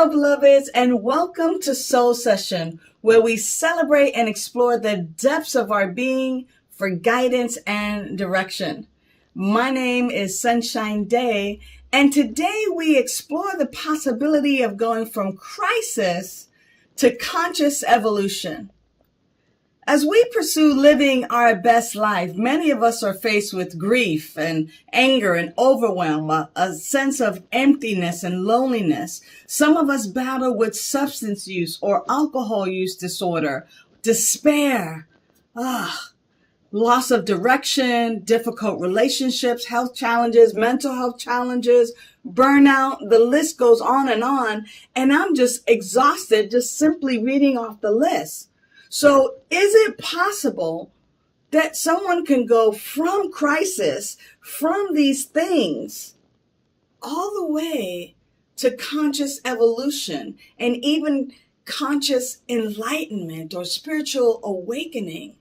Hello, beloveds, and welcome to Soul Session, where we celebrate and explore the depths of our being for guidance and direction. My name is Sunshine Daye, and today we explore the possibility of going from crisis to conscious evolution. As we pursue living our best life, many of us are faced with grief and anger and overwhelm, a sense of emptiness and loneliness. Some of us battle with substance use or alcohol use disorder, despair, loss of direction, difficult relationships, health challenges, mental health challenges, burnout. The list goes on, and I'm just exhausted just simply reading off the list. So is it possible that someone can go from crisis, from these things, all the way to conscious evolution and even conscious enlightenment or spiritual awakening?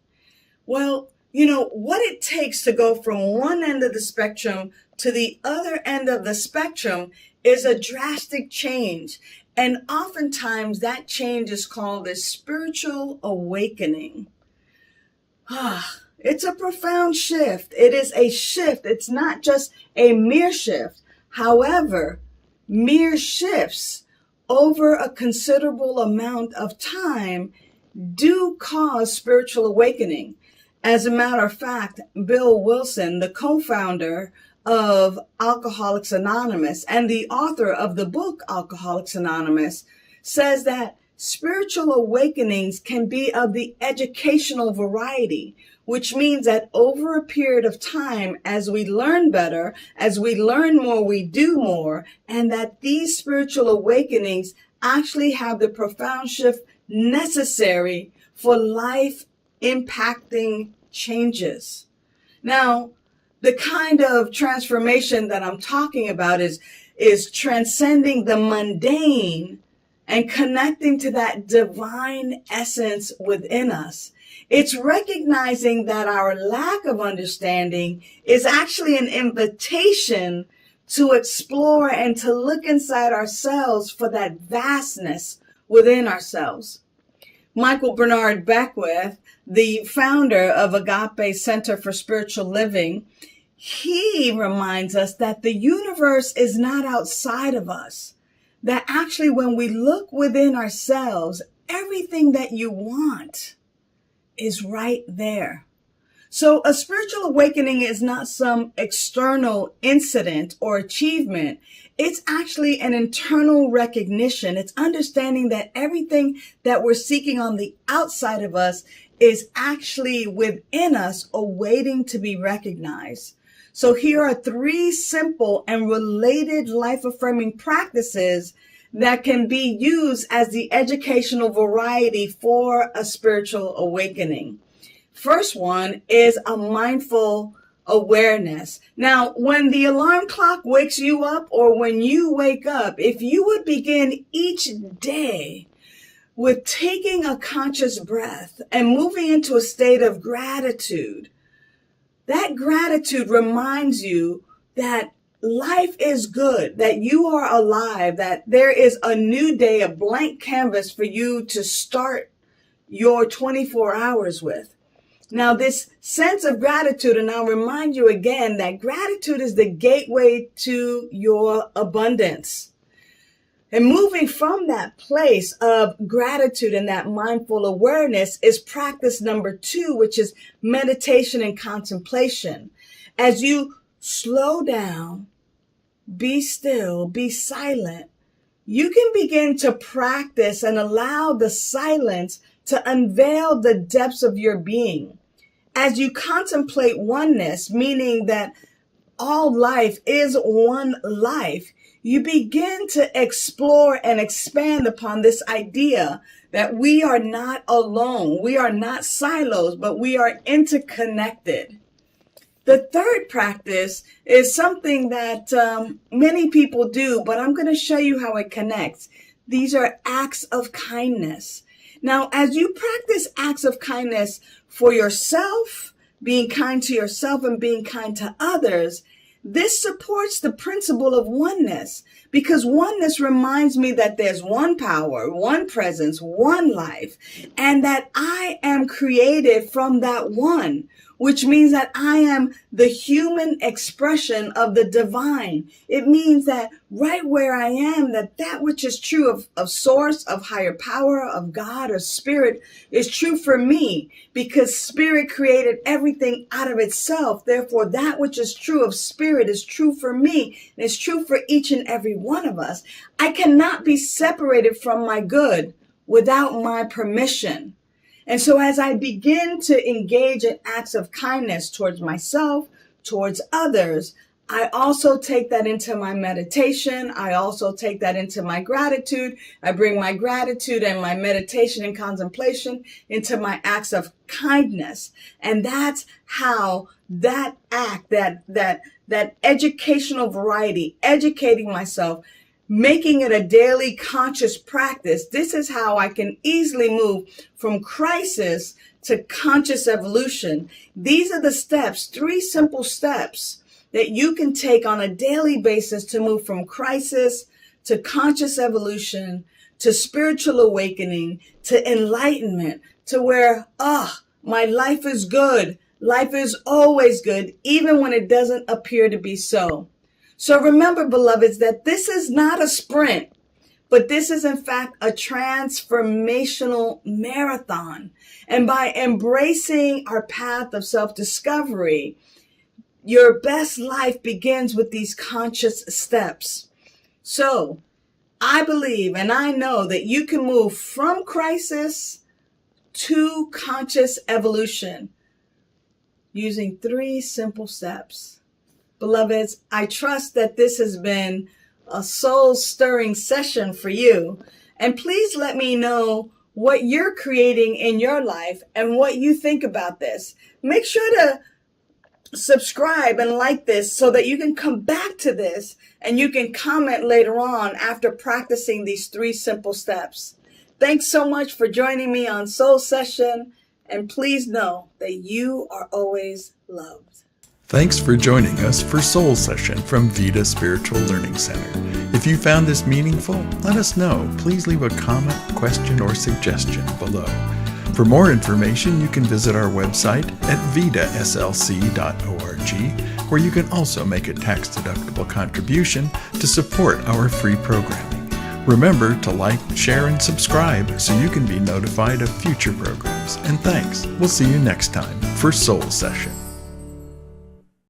Well, what it takes to go from one end of the spectrum to the other end of the spectrum is a drastic change. And oftentimes that change is called a spiritual awakening. It's a profound shift. It is a shift. It's not just a mere shift. However, mere shifts over a considerable amount of time do cause spiritual awakening. As a matter of fact, Bill Wilson, the co-founder of Alcoholics Anonymous and the author of the book Alcoholics Anonymous, says that spiritual awakenings can be of the educational variety, which means that over a period of time, as we learn better, as we learn more, we do more, and that these spiritual awakenings actually have the profound shift necessary for life impacting changes. Now, the kind of transformation that I'm talking about is transcending the mundane and connecting to that divine essence within us. It's recognizing that our lack of understanding is actually an invitation to explore and to look inside ourselves for that vastness within ourselves. Michael Bernard Beckwith, the founder of Agape Center for Spiritual Living, he reminds us that the universe is not outside of us, that actually when we look within ourselves, everything that you want is right there. So a spiritual awakening is not some external incident or achievement. It's actually an internal recognition. It's understanding that everything that we're seeking on the outside of us is actually within us, awaiting to be recognized. So here are 3 simple and related life-affirming practices that can be used as the educational variety for a spiritual awakening. First one is a mindful awareness. Now, when the alarm clock wakes you up or when you wake up, if you would begin each day with taking a conscious breath and moving into a state of gratitude, that gratitude reminds you that life is good, that you are alive, that there is a new day, a blank canvas for you to start your 24 hours with. Now, this sense of gratitude, and I'll remind you again that gratitude is the gateway to your abundance. And moving from that place of gratitude and that mindful awareness is practice number 2, which is meditation and contemplation. As you slow down, be still, be silent, you can begin to practice and allow the silence to unveil the depths of your being. As you contemplate oneness, meaning that all life is one life, you begin to explore and expand upon this idea that we are not alone. We are not silos, but we are interconnected. The third practice is something that many people do, but I'm going to show you how it connects. These are acts of kindness. Now, as you practice acts of kindness for yourself, being kind to yourself and being kind to others, this supports the principle of oneness because oneness reminds me that there's one power, one presence, one life, and that I am created from that one, which means that I am the human expression of the divine. It means that right where I am, that which is true of source, of higher power, of God or spirit is true for me, because spirit created everything out of itself. Therefore, that which is true of spirit is true for me, and it's true for each and every one of us. I cannot be separated from my good without my permission. And so as I begin to engage in acts of kindness towards myself, towards others, I also take that into my meditation. I also take that into my gratitude. I bring my gratitude and my meditation and contemplation into my acts of kindness. And that's how that act, that educational variety, educating myself, making it a daily conscious practice. This is how I can easily move from crisis to conscious evolution. These are the steps, 3 simple steps that you can take on a daily basis to move from crisis to conscious evolution, to spiritual awakening, to enlightenment, to where, my life is good. Life is always good, even when it doesn't appear to be so. So remember, beloveds, that this is not a sprint, but this is in fact a transformational marathon. And by embracing our path of self-discovery, your best life begins with these conscious steps. So I believe and I know that you can move from crisis to conscious evolution using 3 simple steps. Beloveds, I trust that this has been a soul-stirring session for you. And please let me know what you're creating in your life and what you think about this. Make sure to subscribe and like this so that you can come back to this and you can comment later on after practicing these 3 simple steps. Thanks so much for joining me on Soul Session, and please know that you are always loved. Thanks for joining us for Soul Session from Vida Spiritual Learning Center. If you found this meaningful, let us know. Please leave a comment, question, or suggestion below. For more information, you can visit our website at VidaSLC.org, where you can also make a tax-deductible contribution to support our free programming. Remember to like, share, and subscribe so you can be notified of future programs. And thanks. We'll see you next time for Soul Session.